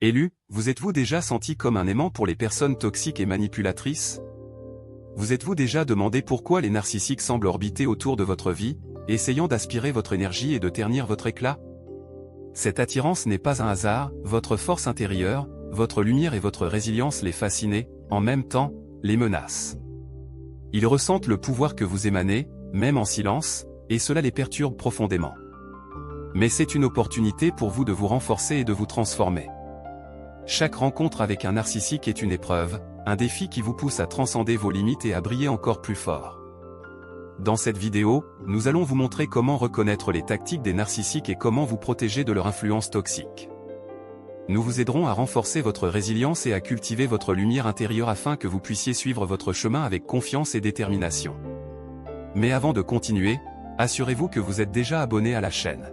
Élu, vous êtes-vous déjà senti comme un aimant pour les personnes toxiques et manipulatrices? Vous êtes-vous déjà demandé pourquoi les narcissiques semblent orbiter autour de votre vie, essayant d'aspirer votre énergie et de ternir votre éclat? Cette attirance n'est pas un hasard, votre force intérieure, votre lumière et votre résilience les fascinent, en même temps, les menacent. Ils ressentent le pouvoir que vous émanez, même en silence, et cela les perturbe profondément. Mais c'est une opportunité pour vous de vous renforcer et de vous transformer. Chaque rencontre avec un narcissique est une épreuve, un défi qui vous pousse à transcender vos limites et à briller encore plus fort. Dans cette vidéo, nous allons vous montrer comment reconnaître les tactiques des narcissiques et comment vous protéger de leur influence toxique. Nous vous aiderons à renforcer votre résilience et à cultiver votre lumière intérieure afin que vous puissiez suivre votre chemin avec confiance et détermination. Mais avant de continuer, assurez-vous que vous êtes déjà abonné à la chaîne.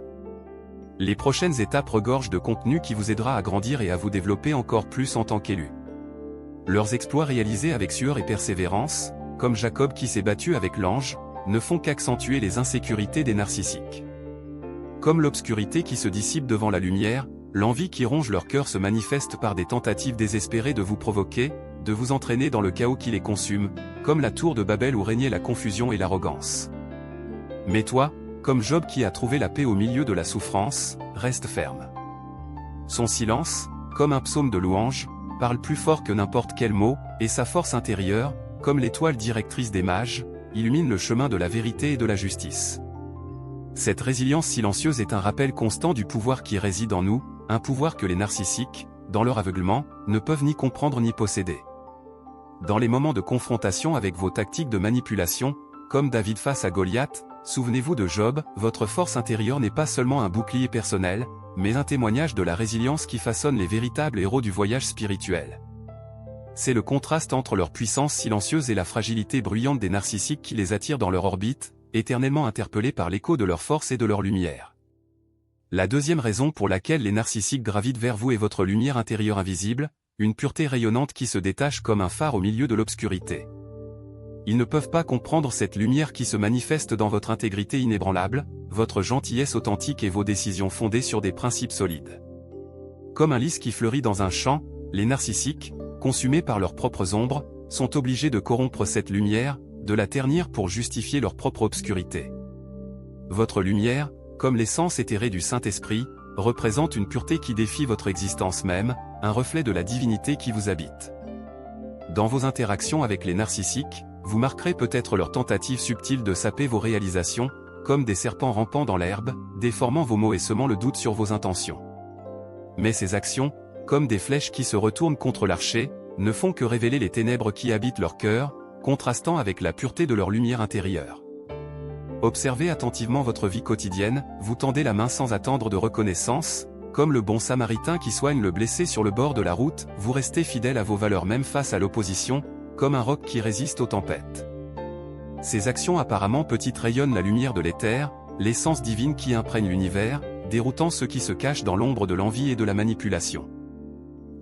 Les prochaines étapes regorgent de contenu qui vous aidera à grandir et à vous développer encore plus en tant qu'élu. Leurs exploits réalisés avec sueur et persévérance, comme Jacob qui s'est battu avec l'ange, ne font qu'accentuer les insécurités des narcissiques. Comme l'obscurité qui se dissipe devant la lumière, l'envie qui ronge leur cœur se manifeste par des tentatives désespérées de vous provoquer, de vous entraîner dans le chaos qui les consume, comme la tour de Babel où régnait la confusion et l'arrogance. Mais toi, comme Job qui a trouvé la paix au milieu de la souffrance, reste ferme. Son silence, comme un psaume de louange, parle plus fort que n'importe quel mot, et sa force intérieure, comme l'étoile directrice des mages, illumine le chemin de la vérité et de la justice. Cette résilience silencieuse est un rappel constant du pouvoir qui réside en nous, un pouvoir que les narcissiques, dans leur aveuglement, ne peuvent ni comprendre ni posséder. Dans les moments de confrontation avec vos tactiques de manipulation, comme David face à Goliath, souvenez-vous de Job, votre force intérieure n'est pas seulement un bouclier personnel, mais un témoignage de la résilience qui façonne les véritables héros du voyage spirituel. C'est le contraste entre leur puissance silencieuse et la fragilité bruyante des narcissiques qui les attire dans leur orbite, éternellement interpellés par l'écho de leur force et de leur lumière. La deuxième raison pour laquelle les narcissiques gravitent vers vous est votre lumière intérieure invisible, une pureté rayonnante qui se détache comme un phare au milieu de l'obscurité. Ils ne peuvent pas comprendre cette lumière qui se manifeste dans votre intégrité inébranlable, votre gentillesse authentique et vos décisions fondées sur des principes solides. Comme un lys qui fleurit dans un champ, les narcissiques, consumés par leurs propres ombres, sont obligés de corrompre cette lumière, de la ternir pour justifier leur propre obscurité. Votre lumière, comme l'essence éthérée du Saint-Esprit, représente une pureté qui défie votre existence même, un reflet de la divinité qui vous habite. Dans vos interactions avec les narcissiques, vous marquerez peut-être leur tentative subtile de saper vos réalisations, comme des serpents rampant dans l'herbe, déformant vos mots et semant le doute sur vos intentions. Mais ces actions, comme des flèches qui se retournent contre l'archer, ne font que révéler les ténèbres qui habitent leur cœur, contrastant avec la pureté de leur lumière intérieure. Observez attentivement votre vie quotidienne, vous tendez la main sans attendre de reconnaissance, comme le bon samaritain qui soigne le blessé sur le bord de la route, vous restez fidèle à vos valeurs même face à l'opposition, comme un roc qui résiste aux tempêtes. Ces actions apparemment petites rayonnent la lumière de l'éther, l'essence divine qui imprègne l'univers, déroutant ceux qui se cachent dans l'ombre de l'envie et de la manipulation.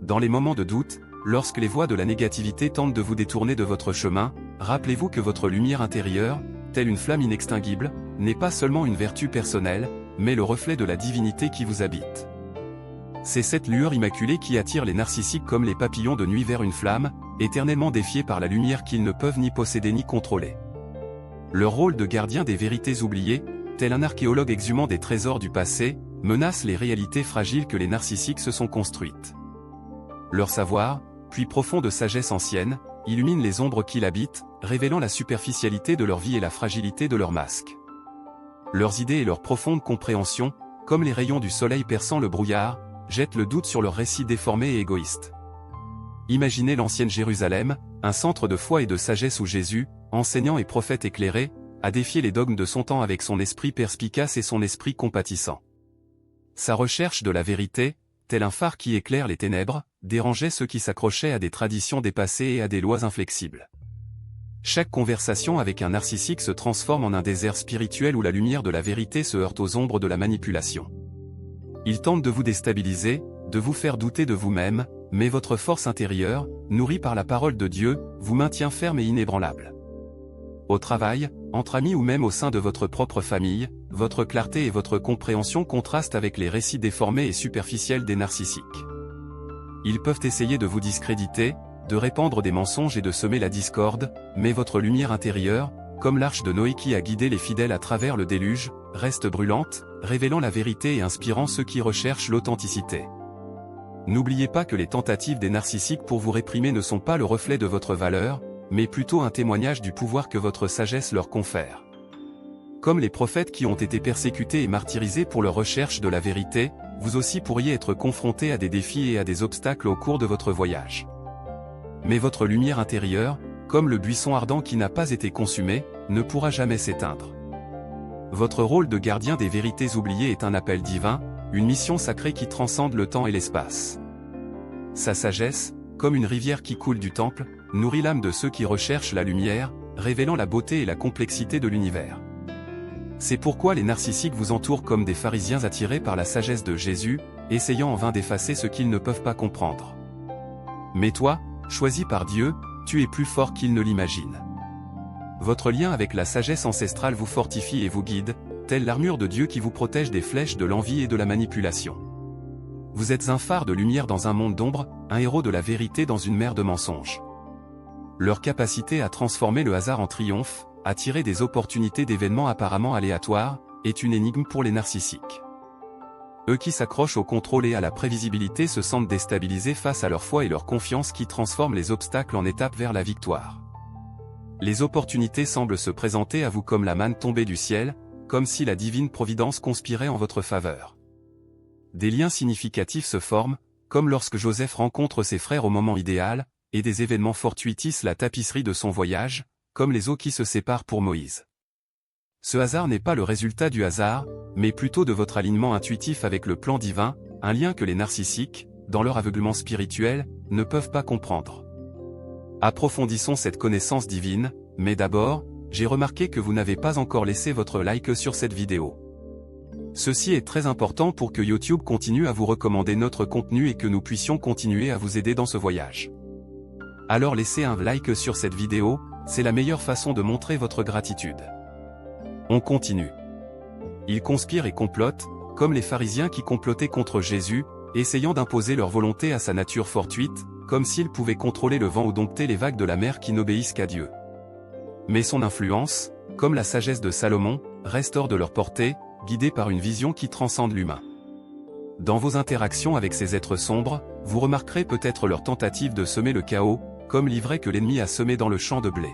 Dans les moments de doute, lorsque les voix de la négativité tentent de vous détourner de votre chemin, rappelez-vous que votre lumière intérieure, telle une flamme inextinguible, n'est pas seulement une vertu personnelle, mais le reflet de la divinité qui vous habite. C'est cette lueur immaculée qui attire les narcissiques comme les papillons de nuit vers une flamme, éternellement défiés par la lumière qu'ils ne peuvent ni posséder ni contrôler. Leur rôle de gardien des vérités oubliées, tel un archéologue exhumant des trésors du passé, menace les réalités fragiles que les narcissiques se sont construites. Leur savoir, puits profond de sagesse ancienne, illumine les ombres qui l'habitent, révélant la superficialité de leur vie et la fragilité de leur masque. Leurs idées et leur profonde compréhension, comme les rayons du soleil perçant le brouillard, jettent le doute sur leurs récits déformés et égoïstes. Imaginez l'ancienne Jérusalem, un centre de foi et de sagesse où Jésus, enseignant et prophète éclairé, a défié les dogmes de son temps avec son esprit perspicace et son esprit compatissant. Sa recherche de la vérité, tel un phare qui éclaire les ténèbres, dérangeait ceux qui s'accrochaient à des traditions dépassées et à des lois inflexibles. Chaque conversation avec un narcissique se transforme en un désert spirituel où la lumière de la vérité se heurte aux ombres de la manipulation. Il tente de vous déstabiliser, de vous faire douter de vous-même, mais votre force intérieure, nourrie par la parole de Dieu, vous maintient ferme et inébranlable. Au travail, entre amis ou même au sein de votre propre famille, votre clarté et votre compréhension contrastent avec les récits déformés et superficiels des narcissiques. Ils peuvent essayer de vous discréditer, de répandre des mensonges et de semer la discorde, mais votre lumière intérieure, comme l'arche de Noé qui a guidé les fidèles à travers le déluge, reste brûlante, révélant la vérité et inspirant ceux qui recherchent l'authenticité. N'oubliez pas que les tentatives des narcissiques pour vous réprimer ne sont pas le reflet de votre valeur, mais plutôt un témoignage du pouvoir que votre sagesse leur confère. Comme les prophètes qui ont été persécutés et martyrisés pour leur recherche de la vérité, vous aussi pourriez être confrontés à des défis et à des obstacles au cours de votre voyage. Mais votre lumière intérieure, comme le buisson ardent qui n'a pas été consumé, ne pourra jamais s'éteindre. Votre rôle de gardien des vérités oubliées est un appel divin, une mission sacrée qui transcende le temps et l'espace. Sa sagesse, comme une rivière qui coule du temple, nourrit l'âme de ceux qui recherchent la lumière, révélant la beauté et la complexité de l'univers. C'est pourquoi les narcissiques vous entourent comme des pharisiens attirés par la sagesse de Jésus, essayant en vain d'effacer ce qu'ils ne peuvent pas comprendre. Mais toi, choisi par Dieu, tu es plus fort qu'ils ne l'imaginent. Votre lien avec la sagesse ancestrale vous fortifie et vous guide, telle l'armure de Dieu qui vous protège des flèches de l'envie et de la manipulation. Vous êtes un phare de lumière dans un monde d'ombre, un héros de la vérité dans une mer de mensonges. Leur capacité à transformer le hasard en triomphe, à tirer des opportunités d'événements apparemment aléatoires, est une énigme pour les narcissiques. Eux qui s'accrochent au contrôle et à la prévisibilité se sentent déstabilisés face à leur foi et leur confiance qui transforment les obstacles en étapes vers la victoire. Les opportunités semblent se présenter à vous comme la manne tombée du ciel, comme si la divine providence conspirait en votre faveur. Des liens significatifs se forment, comme lorsque Joseph rencontre ses frères au moment idéal, et des événements fortuits tissent la tapisserie de son voyage, comme les eaux qui se séparent pour Moïse. Ce hasard n'est pas le résultat du hasard, mais plutôt de votre alignement intuitif avec le plan divin, un lien que les narcissiques, dans leur aveuglement spirituel, ne peuvent pas comprendre. Approfondissons cette connaissance divine, mais d'abord, j'ai remarqué que vous n'avez pas encore laissé votre like sur cette vidéo. Ceci est très important pour que YouTube continue à vous recommander notre contenu et que nous puissions continuer à vous aider dans ce voyage. Alors laissez un like sur cette vidéo, c'est la meilleure façon de montrer votre gratitude. On continue. Ils conspirent et complotent, comme les pharisiens qui complotaient contre Jésus, essayant d'imposer leur volonté à sa nature fortuite, comme s'ils pouvaient contrôler le vent ou dompter les vagues de la mer qui n'obéissent qu'à Dieu. Mais son influence, comme la sagesse de Salomon, reste hors de leur portée, guidée par une vision qui transcende l'humain. Dans vos interactions avec ces êtres sombres, vous remarquerez peut-être leur tentative de semer le chaos, comme l'ivraie que l'ennemi a semé dans le champ de blé.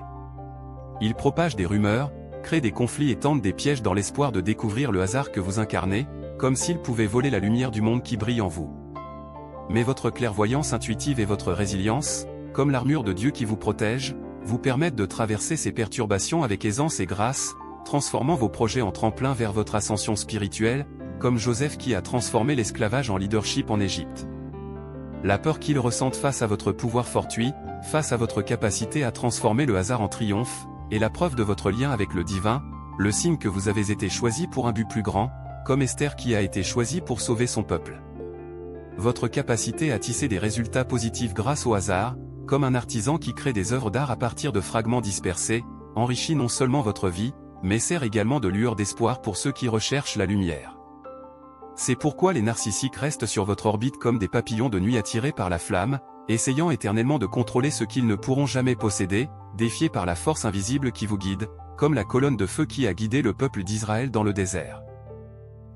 Ils propagent des rumeurs, créent des conflits et tentent des pièges dans l'espoir de découvrir le hasard que vous incarnez, comme s'ils pouvaient voler la lumière du monde qui brille en vous. Mais votre clairvoyance intuitive et votre résilience, comme l'armure de Dieu qui vous protège, vous permettent de traverser ces perturbations avec aisance et grâce, transformant vos projets en tremplin vers votre ascension spirituelle, comme Joseph qui a transformé l'esclavage en leadership en Égypte. La peur qu'ils ressentent face à votre pouvoir fortuit, face à votre capacité à transformer le hasard en triomphe, est la preuve de votre lien avec le divin, le signe que vous avez été choisi pour un but plus grand, comme Esther qui a été choisie pour sauver son peuple. Votre capacité à tisser des résultats positifs grâce au hasard, comme un artisan qui crée des œuvres d'art à partir de fragments dispersés, enrichit non seulement votre vie, mais sert également de lueur d'espoir pour ceux qui recherchent la lumière. C'est pourquoi les narcissiques restent sur votre orbite comme des papillons de nuit attirés par la flamme, essayant éternellement de contrôler ce qu'ils ne pourront jamais posséder, défiés par la force invisible qui vous guide, comme la colonne de feu qui a guidé le peuple d'Israël dans le désert.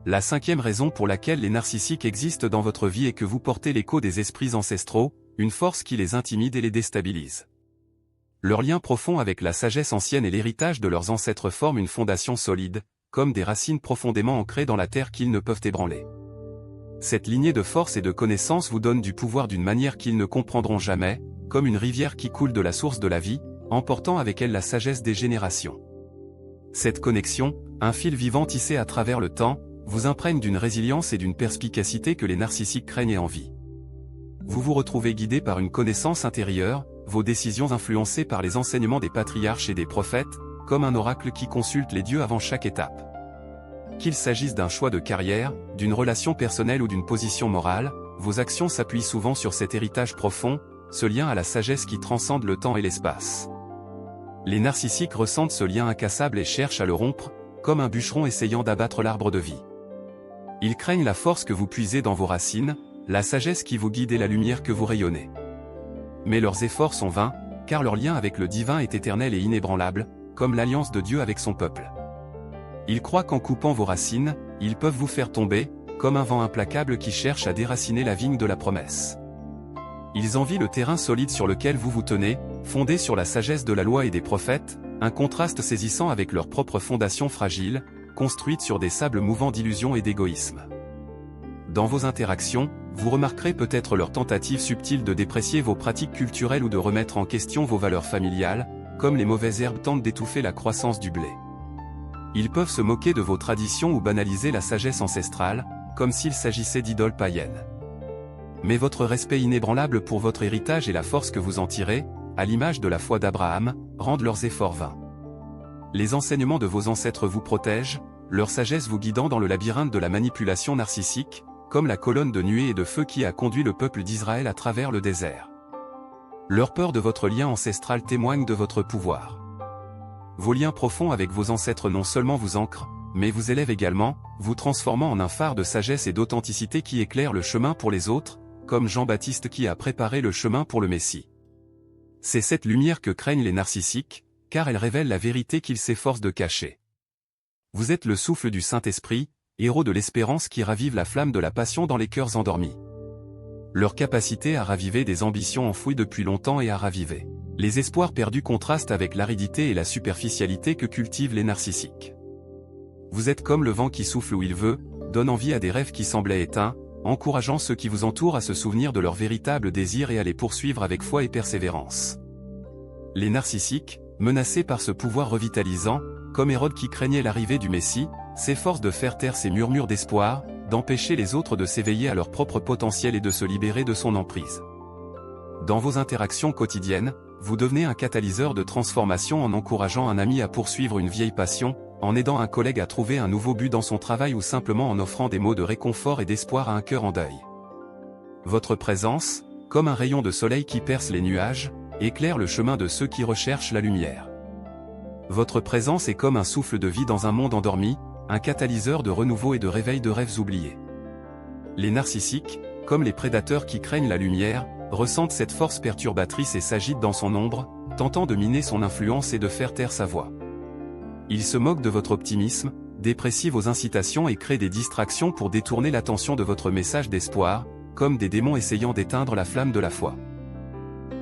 La cinquième raison pour laquelle les narcissiques existent dans votre vie est que vous portez l'écho des esprits ancestraux, une force qui les intimide et les déstabilise. Leur lien profond avec la sagesse ancienne et l'héritage de leurs ancêtres forment une fondation solide, comme des racines profondément ancrées dans la terre qu'ils ne peuvent ébranler. Cette lignée de force et de connaissance vous donne du pouvoir d'une manière qu'ils ne comprendront jamais, comme une rivière qui coule de la source de la vie, emportant avec elle la sagesse des générations. Cette connexion, un fil vivant tissé à travers le temps, vous imprègne d'une résilience et d'une perspicacité que les narcissiques craignent et envient. Vous vous retrouvez guidé par une connaissance intérieure, vos décisions influencées par les enseignements des patriarches et des prophètes, comme un oracle qui consulte les dieux avant chaque étape. Qu'il s'agisse d'un choix de carrière, d'une relation personnelle ou d'une position morale, vos actions s'appuient souvent sur cet héritage profond, ce lien à la sagesse qui transcende le temps et l'espace. Les narcissiques ressentent ce lien incassable et cherchent à le rompre, comme un bûcheron essayant d'abattre l'arbre de vie. Ils craignent la force que vous puisez dans vos racines, la sagesse qui vous guide et la lumière que vous rayonnez. Mais leurs efforts sont vains, car leur lien avec le divin est éternel et inébranlable, comme l'alliance de Dieu avec son peuple. Ils croient qu'en coupant vos racines, ils peuvent vous faire tomber, comme un vent implacable qui cherche à déraciner la vigne de la promesse. Ils envient le terrain solide sur lequel vous vous tenez, fondé sur la sagesse de la loi et des prophètes, un contraste saisissant avec leur propre fondation fragile, construite sur des sables mouvants d'illusions et d'égoïsme. Dans vos interactions, vous remarquerez peut-être leurs tentatives subtiles de déprécier vos pratiques culturelles ou de remettre en question vos valeurs familiales, comme les mauvaises herbes tentent d'étouffer la croissance du blé. Ils peuvent se moquer de vos traditions ou banaliser la sagesse ancestrale, comme s'il s'agissait d'idoles païennes. Mais votre respect inébranlable pour votre héritage et la force que vous en tirez, à l'image de la foi d'Abraham, rendent leurs efforts vains. Les enseignements de vos ancêtres vous protègent, leur sagesse vous guidant dans le labyrinthe de la manipulation narcissique, comme la colonne de nuée et de feu qui a conduit le peuple d'Israël à travers le désert. Leur peur de votre lien ancestral témoigne de votre pouvoir. Vos liens profonds avec vos ancêtres non seulement vous ancrent, mais vous élèvent également, vous transformant en un phare de sagesse et d'authenticité qui éclaire le chemin pour les autres, comme Jean-Baptiste qui a préparé le chemin pour le Messie. C'est cette lumière que craignent les narcissiques, car elle révèle la vérité qu'ils s'efforcent de cacher. Vous êtes le souffle du Saint-Esprit, héros de l'espérance qui ravive la flamme de la passion dans les cœurs endormis. Leur capacité à raviver des ambitions enfouies depuis longtemps et à raviver les espoirs perdus contrastent avec l'aridité et la superficialité que cultivent les narcissiques. Vous êtes comme le vent qui souffle où il veut, donne envie à des rêves qui semblaient éteints, encourageant ceux qui vous entourent à se souvenir de leurs véritables désirs et à les poursuivre avec foi et persévérance. Les narcissiques, menacés par ce pouvoir revitalisant, comme Hérode qui craignait l'arrivée du Messie, s'efforcent de faire taire ces murmures d'espoir, d'empêcher les autres de s'éveiller à leur propre potentiel et de se libérer de son emprise. Dans vos interactions quotidiennes, vous devenez un catalyseur de transformation en encourageant un ami à poursuivre une vieille passion, en aidant un collègue à trouver un nouveau but dans son travail ou simplement en offrant des mots de réconfort et d'espoir à un cœur en deuil. Votre présence, comme un rayon de soleil qui perce les nuages, éclaire le chemin de ceux qui recherchent la lumière. Votre présence est comme un souffle de vie dans un monde endormi, un catalyseur de renouveau et de réveil de rêves oubliés. Les narcissiques, comme les prédateurs qui craignent la lumière, ressentent cette force perturbatrice et s'agitent dans son ombre, tentant de miner son influence et de faire taire sa voix. Ils se moquent de votre optimisme, déprécient vos incitations et créent des distractions pour détourner l'attention de votre message d'espoir, comme des démons essayant d'éteindre la flamme de la foi.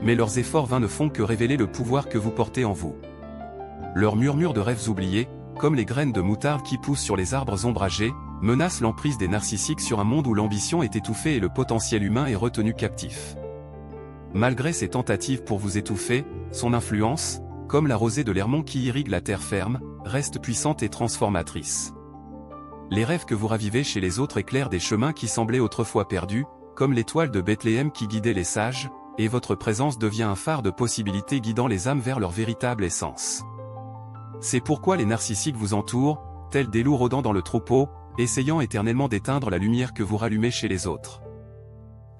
Mais leurs efforts vains ne font que révéler le pouvoir que vous portez en vous. Leurs murmures de rêves oubliés, comme les graines de moutarde qui poussent sur les arbres ombragés, menacent l'emprise des narcissiques sur un monde où l'ambition est étouffée et le potentiel humain est retenu captif. Malgré ces tentatives pour vous étouffer, son influence, comme la rosée de l'Hermont qui irrigue la terre ferme, reste puissante et transformatrice. Les rêves que vous ravivez chez les autres éclairent des chemins qui semblaient autrefois perdus, comme l'étoile de Bethléem qui guidait les sages, et votre présence devient un phare de possibilités guidant les âmes vers leur véritable essence. C'est pourquoi les narcissiques vous entourent, tels des loups rôdant dans le troupeau, essayant éternellement d'éteindre la lumière que vous rallumez chez les autres.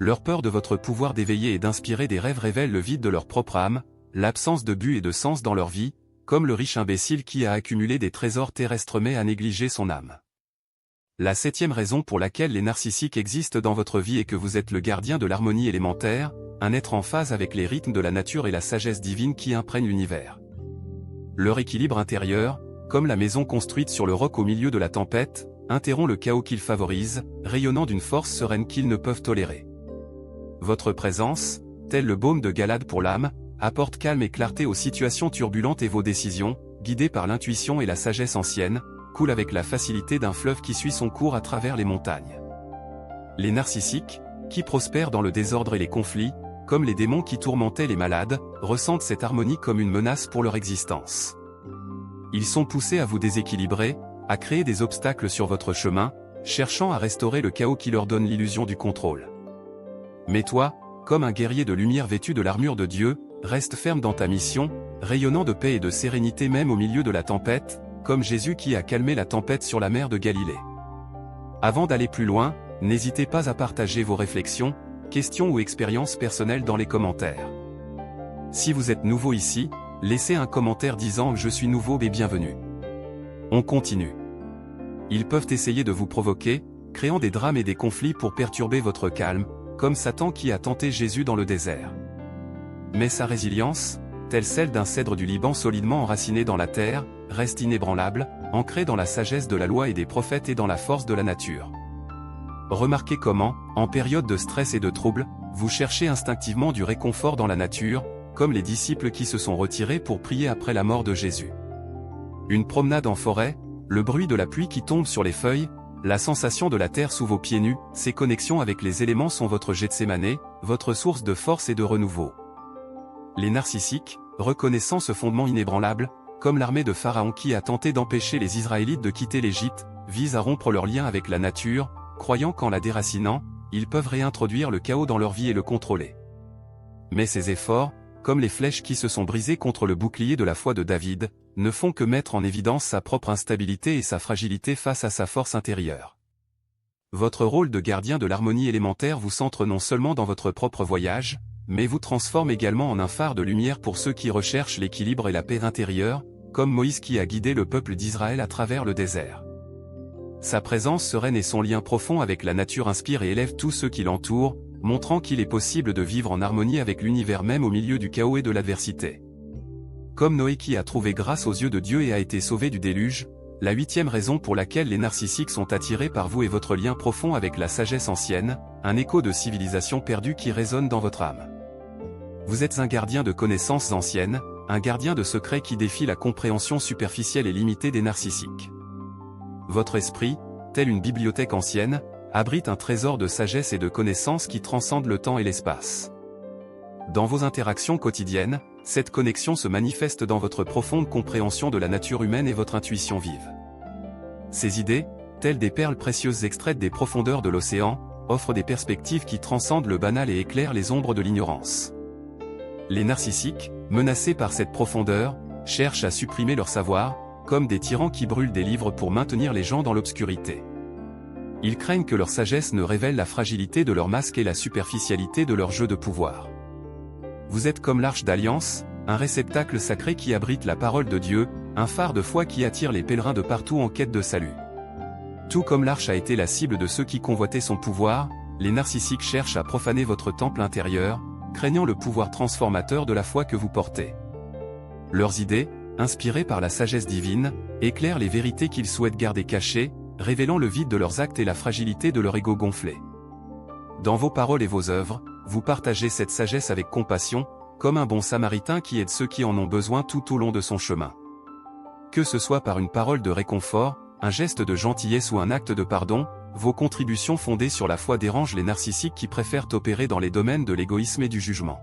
Leur peur de votre pouvoir d'éveiller et d'inspirer des rêves révèle le vide de leur propre âme, l'absence de but et de sens dans leur vie, comme le riche imbécile qui a accumulé des trésors terrestres mais a négligé son âme. La 7e raison pour laquelle les narcissiques existent dans votre vie est que vous êtes le gardien de l'harmonie élémentaire, un être en phase avec les rythmes de la nature et la sagesse divine qui imprègne l'univers. Leur équilibre intérieur, comme la maison construite sur le roc au milieu de la tempête, interrompt le chaos qu'ils favorisent, rayonnant d'une force sereine qu'ils ne peuvent tolérer. Votre présence, tel le baume de Galade pour l'âme, apporte calme et clarté aux situations turbulentes et vos décisions, guidées par l'intuition et la sagesse ancienne, coulent avec la facilité d'un fleuve qui suit son cours à travers les montagnes. Les narcissiques, qui prospèrent dans le désordre et les conflits, comme les démons qui tourmentaient les malades, ressentent cette harmonie comme une menace pour leur existence. Ils sont poussés à vous déséquilibrer, à créer des obstacles sur votre chemin, cherchant à restaurer le chaos qui leur donne l'illusion du contrôle. Mais toi, comme un guerrier de lumière vêtu de l'armure de Dieu, reste ferme dans ta mission, rayonnant de paix et de sérénité même au milieu de la tempête, comme Jésus qui a calmé la tempête sur la mer de Galilée. Avant d'aller plus loin, n'hésitez pas à partager vos réflexions, questions ou expériences personnelles dans les commentaires. Si vous êtes nouveau ici, laissez un commentaire disant « Je suis nouveau et bienvenue ». On continue. Ils peuvent essayer de vous provoquer, créant des drames et des conflits pour perturber votre calme, comme Satan qui a tenté Jésus dans le désert. Mais sa résilience, telle celle d'un cèdre du Liban solidement enraciné dans la terre, reste inébranlable, ancrée dans la sagesse de la loi et des prophètes et dans la force de la nature. Remarquez comment, en période de stress et de trouble, vous cherchez instinctivement du réconfort dans la nature, comme les disciples qui se sont retirés pour prier après la mort de Jésus. Une promenade en forêt, le bruit de la pluie qui tombe sur les feuilles, la sensation de la terre sous vos pieds nus, ces connexions avec les éléments sont votre Gethsémanée, votre source de force et de renouveau. Les narcissiques, reconnaissant ce fondement inébranlable, comme l'armée de Pharaon qui a tenté d'empêcher les Israélites de quitter l'Égypte, visent à rompre leur lien avec la nature, croyant qu'en la déracinant, ils peuvent réintroduire le chaos dans leur vie et le contrôler. Mais ces efforts, comme les flèches qui se sont brisées contre le bouclier de la foi de David, ne font que mettre en évidence sa propre instabilité et sa fragilité face à sa force intérieure. Votre rôle de gardien de l'harmonie élémentaire vous centre non seulement dans votre propre voyage, mais vous transforme également en un phare de lumière pour ceux qui recherchent l'équilibre et la paix intérieure, comme Moïse qui a guidé le peuple d'Israël à travers le désert. Sa présence sereine et son lien profond avec la nature inspirent et élèvent tous ceux qui l'entourent, montrant qu'il est possible de vivre en harmonie avec l'univers même au milieu du chaos et de l'adversité. Comme Noé qui a trouvé grâce aux yeux de Dieu et a été sauvé du déluge, la 8e raison pour laquelle les narcissiques sont attirés par vous est votre lien profond avec la sagesse ancienne, un écho de civilisation perdue qui résonne dans votre âme. Vous êtes un gardien de connaissances anciennes, un gardien de secrets qui défie la compréhension superficielle et limitée des narcissiques. Votre esprit, tel une bibliothèque ancienne, abrite un trésor de sagesse et de connaissances qui transcende le temps et l'espace. Dans vos interactions quotidiennes, cette connexion se manifeste dans votre profonde compréhension de la nature humaine et votre intuition vive. Ces idées, telles des perles précieuses extraites des profondeurs de l'océan, offrent des perspectives qui transcendent le banal et éclairent les ombres de l'ignorance. Les narcissiques, menacés par cette profondeur, cherchent à supprimer leur savoir, comme des tyrans qui brûlent des livres pour maintenir les gens dans l'obscurité. Ils craignent que leur sagesse ne révèle la fragilité de leur masque et la superficialité de leur jeu de pouvoir. Vous êtes comme l'arche d'alliance, un réceptacle sacré qui abrite la parole de Dieu, un phare de foi qui attire les pèlerins de partout en quête de salut. Tout comme l'arche a été la cible de ceux qui convoitaient son pouvoir, les narcissiques cherchent à profaner votre temple intérieur, craignant le pouvoir transformateur de la foi que vous portez. Leurs idées, inspirées par la sagesse divine, éclairent les vérités qu'ils souhaitent garder cachées, révélant le vide de leurs actes et la fragilité de leur ego gonflé. Dans vos paroles et vos œuvres, vous partagez cette sagesse avec compassion, comme un bon samaritain qui aide ceux qui en ont besoin tout au long de son chemin. Que ce soit par une parole de réconfort, un geste de gentillesse ou un acte de pardon, vos contributions fondées sur la foi dérangent les narcissiques qui préfèrent opérer dans les domaines de l'égoïsme et du jugement.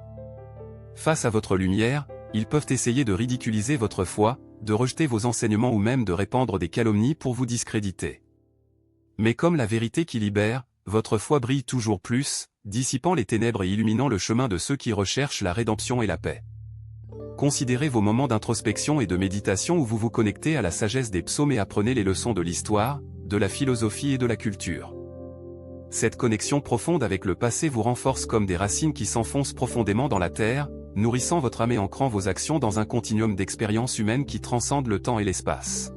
Face à votre lumière, ils peuvent essayer de ridiculiser votre foi, de rejeter vos enseignements ou même de répandre des calomnies pour vous discréditer. Mais comme la vérité qui libère, votre foi brille toujours plus, dissipant les ténèbres et illuminant le chemin de ceux qui recherchent la rédemption et la paix. Considérez vos moments d'introspection et de méditation où vous vous connectez à la sagesse des psaumes et apprenez les leçons de l'histoire, de la philosophie et de la culture. Cette connexion profonde avec le passé vous renforce comme des racines qui s'enfoncent profondément dans la terre, nourrissant votre âme et ancrant vos actions dans un continuum d'expériences humaines qui transcende le temps et l'espace.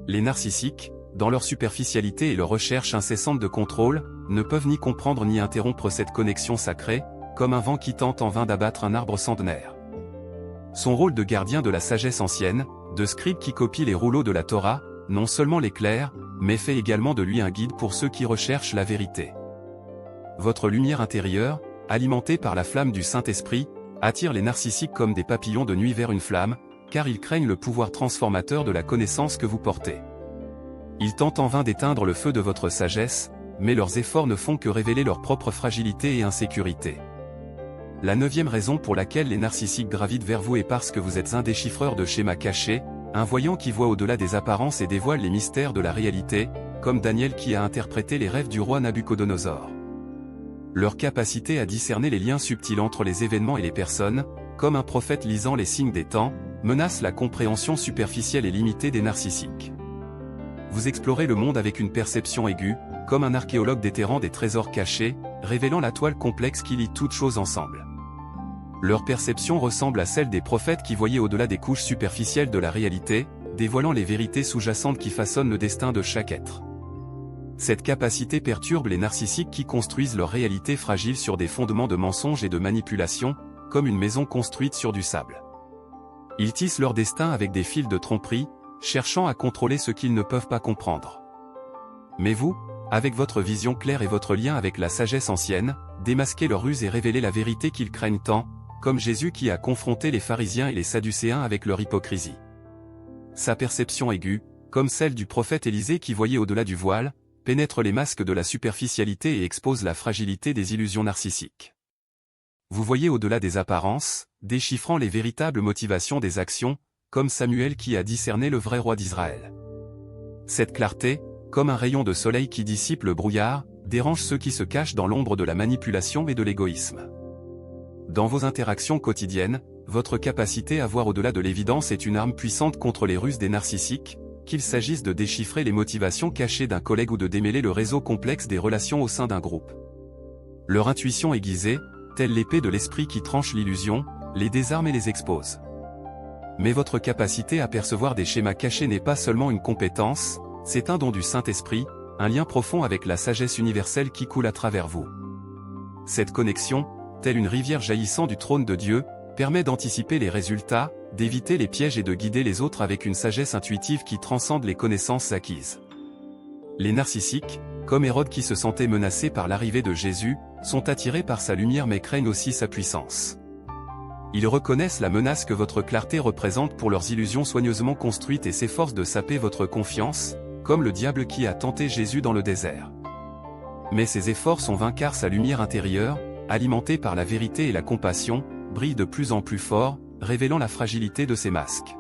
Les narcissiques, dans leur superficialité et leur recherche incessante de contrôle, ne peuvent ni comprendre ni interrompre cette connexion sacrée, comme un vent qui tente en vain d'abattre un arbre centenaire. Son rôle de gardien de la sagesse ancienne, de scribe qui copie les rouleaux de la Torah, non seulement l'éclaire, mais fait également de lui un guide pour ceux qui recherchent la vérité. Votre lumière intérieure, alimentée par la flamme du Saint-Esprit, attire les narcissiques comme des papillons de nuit vers une flamme, car ils craignent le pouvoir transformateur de la connaissance que vous portez. Ils tentent en vain d'éteindre le feu de votre sagesse, mais leurs efforts ne font que révéler leur propre fragilité et insécurité. La 9e raison pour laquelle les narcissiques gravitent vers vous est parce que vous êtes un déchiffreur de schémas cachés, un voyant qui voit au-delà des apparences et dévoile les mystères de la réalité, comme Daniel qui a interprété les rêves du roi Nabuchodonosor. Leur capacité à discerner les liens subtils entre les événements et les personnes, comme un prophète lisant les signes des temps, menace la compréhension superficielle et limitée des narcissiques. Vous explorez le monde avec une perception aiguë, comme un archéologue déterrant des trésors cachés, révélant la toile complexe qui lie toutes choses ensemble. Leur perception ressemble à celle des prophètes qui voyaient au-delà des couches superficielles de la réalité, dévoilant les vérités sous-jacentes qui façonnent le destin de chaque être. Cette capacité perturbe les narcissiques qui construisent leur réalité fragile sur des fondements de mensonges et de manipulation, comme une maison construite sur du sable. Ils tissent leur destin avec des fils de tromperie, cherchant à contrôler ce qu'ils ne peuvent pas comprendre. Mais vous, avec votre vision claire et votre lien avec la sagesse ancienne, démasquez leurs ruses et révélez la vérité qu'ils craignent tant, comme Jésus qui a confronté les pharisiens et les sadducéens avec leur hypocrisie. Sa perception aiguë, comme celle du prophète Élisée qui voyait au-delà du voile, pénètre les masques de la superficialité et expose la fragilité des illusions narcissiques. Vous voyez au-delà des apparences, déchiffrant les véritables motivations des actions, comme Samuel qui a discerné le vrai roi d'Israël. Cette clarté, comme un rayon de soleil qui dissipe le brouillard, dérange ceux qui se cachent dans l'ombre de la manipulation et de l'égoïsme. Dans vos interactions quotidiennes, votre capacité à voir au-delà de l'évidence est une arme puissante contre les ruses des narcissiques, qu'il s'agisse de déchiffrer les motivations cachées d'un collègue ou de démêler le réseau complexe des relations au sein d'un groupe. Leur intuition aiguisée, telle l'épée de l'esprit qui tranche l'illusion, les désarme et les expose. Mais votre capacité à percevoir des schémas cachés n'est pas seulement une compétence, c'est un don du Saint-Esprit, un lien profond avec la sagesse universelle qui coule à travers vous. Cette connexion, telle une rivière jaillissant du trône de Dieu, permet d'anticiper les résultats, d'éviter les pièges et de guider les autres avec une sagesse intuitive qui transcende les connaissances acquises. Les narcissiques, comme Hérode qui se sentait menacé par l'arrivée de Jésus, sont attirés par sa lumière mais craignent aussi sa puissance. Ils reconnaissent la menace que votre clarté représente pour leurs illusions soigneusement construites et s'efforcent de saper votre confiance, comme le diable qui a tenté Jésus dans le désert. Mais ces efforts sont vains car sa lumière intérieure, alimentée par la vérité et la compassion, brille de plus en plus fort, révélant la fragilité de ces masques.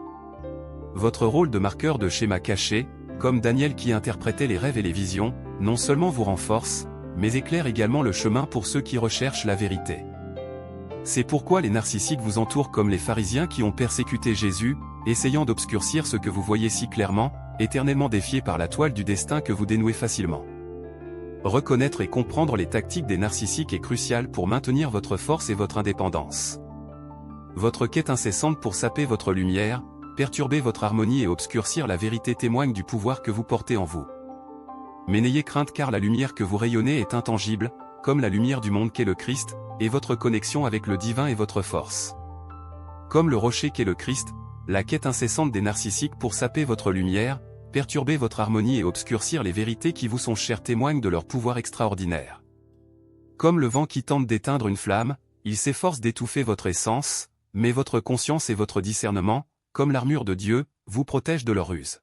Votre rôle de marqueur de schémas cachés, comme Daniel qui interprétait les rêves et les visions, non seulement vous renforce, mais éclaire également le chemin pour ceux qui recherchent la vérité. C'est pourquoi les narcissiques vous entourent comme les pharisiens qui ont persécuté Jésus, essayant d'obscurcir ce que vous voyez si clairement, éternellement défiés par la toile du destin que vous dénouez facilement. Reconnaître et comprendre les tactiques des narcissiques est crucial pour maintenir votre force et votre indépendance. Votre quête incessante pour saper votre lumière, perturber votre harmonie et obscurcir la vérité témoigne du pouvoir que vous portez en vous. Mais n'ayez crainte car la lumière que vous rayonnez est intangible, comme la lumière du monde qu'est le Christ, et votre connexion avec le divin est votre force. Comme le rocher qu'est le Christ, la quête incessante des narcissiques pour saper votre lumière, perturber votre harmonie et obscurcir les vérités qui vous sont chères témoignent de leur pouvoir extraordinaire. Comme le vent qui tente d'éteindre une flamme, ils s'efforcent d'étouffer votre essence, mais votre conscience et votre discernement, comme l'armure de Dieu, vous protègent de leur ruse.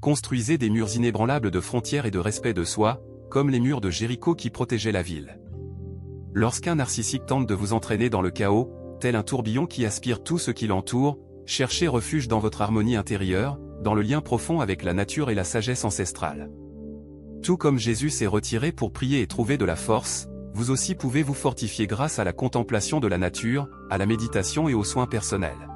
Construisez des murs inébranlables de frontières et de respect de soi, comme les murs de Jéricho qui protégeaient la ville. Lorsqu'un narcissique tente de vous entraîner dans le chaos, tel un tourbillon qui aspire tout ce qui l'entoure, cherchez refuge dans votre harmonie intérieure, dans le lien profond avec la nature et la sagesse ancestrale. Tout comme Jésus s'est retiré pour prier et trouver de la force, vous aussi pouvez vous fortifier grâce à la contemplation de la nature, à la méditation et aux soins personnels.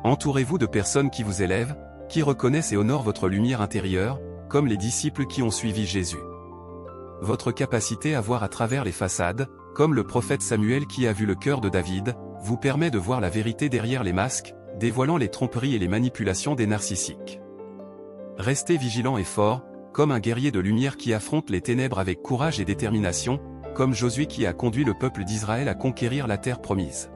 Entourez-vous de personnes qui vous élèvent, qui reconnaissent et honorent votre lumière intérieure, comme les disciples qui ont suivi Jésus. Votre capacité à voir à travers les façades, comme le prophète Samuel qui a vu le cœur de David, vous permet de voir la vérité derrière les masques, dévoilant les tromperies et les manipulations des narcissiques. Restez vigilant et fort, comme un guerrier de lumière qui affronte les ténèbres avec courage et détermination, comme Josué qui a conduit le peuple d'Israël à conquérir la terre promise.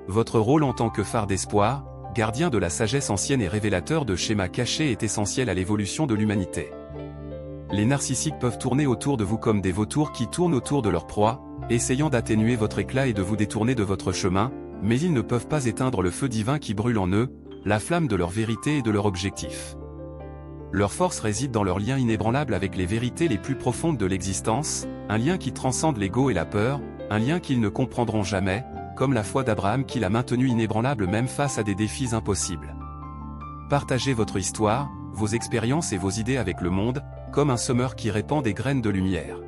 Votre rôle en tant que phare d'espoir, gardien de la sagesse ancienne et révélateur de schémas cachés est essentiel à l'évolution de l'humanité. Les narcissiques peuvent tourner autour de vous comme des vautours qui tournent autour de leur proie, essayant d'atténuer votre éclat et de vous détourner de votre chemin, mais ils ne peuvent pas éteindre le feu divin qui brûle en eux, la flamme de leur vérité et de leur objectif. Leur force réside dans leur lien inébranlable avec les vérités les plus profondes de l'existence, un lien qui transcende l'ego et la peur, un lien qu'ils ne comprendront jamais, comme la foi d'Abraham qui l'a maintenu inébranlable même face à des défis impossibles. Partagez votre histoire, vos expériences et vos idées avec le monde, comme un semeur qui répand des graines de lumière.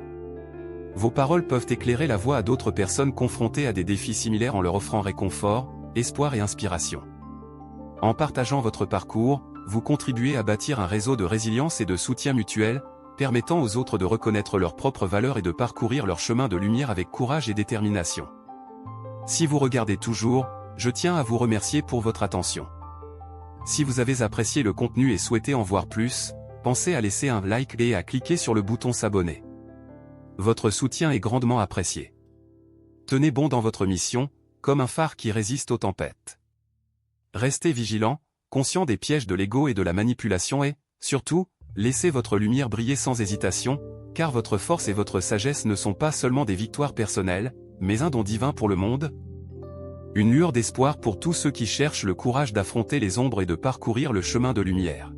Vos paroles peuvent éclairer la voie à d'autres personnes confrontées à des défis similaires en leur offrant réconfort, espoir et inspiration. En partageant votre parcours, vous contribuez à bâtir un réseau de résilience et de soutien mutuel, permettant aux autres de reconnaître leurs propres valeurs et de parcourir leur chemin de lumière avec courage et détermination. Si vous regardez toujours, je tiens à vous remercier pour votre attention. Si vous avez apprécié le contenu et souhaitez en voir plus, pensez à laisser un like et à cliquer sur le bouton s'abonner. Votre soutien est grandement apprécié. Tenez bon dans votre mission, comme un phare qui résiste aux tempêtes. Restez vigilant, conscient des pièges de l'ego et de la manipulation et, surtout, laissez votre lumière briller sans hésitation, car votre force et votre sagesse ne sont pas seulement des victoires personnelles, mais un don divin pour le monde. Une lueur d'espoir pour tous ceux qui cherchent le courage d'affronter les ombres et de parcourir le chemin de lumière.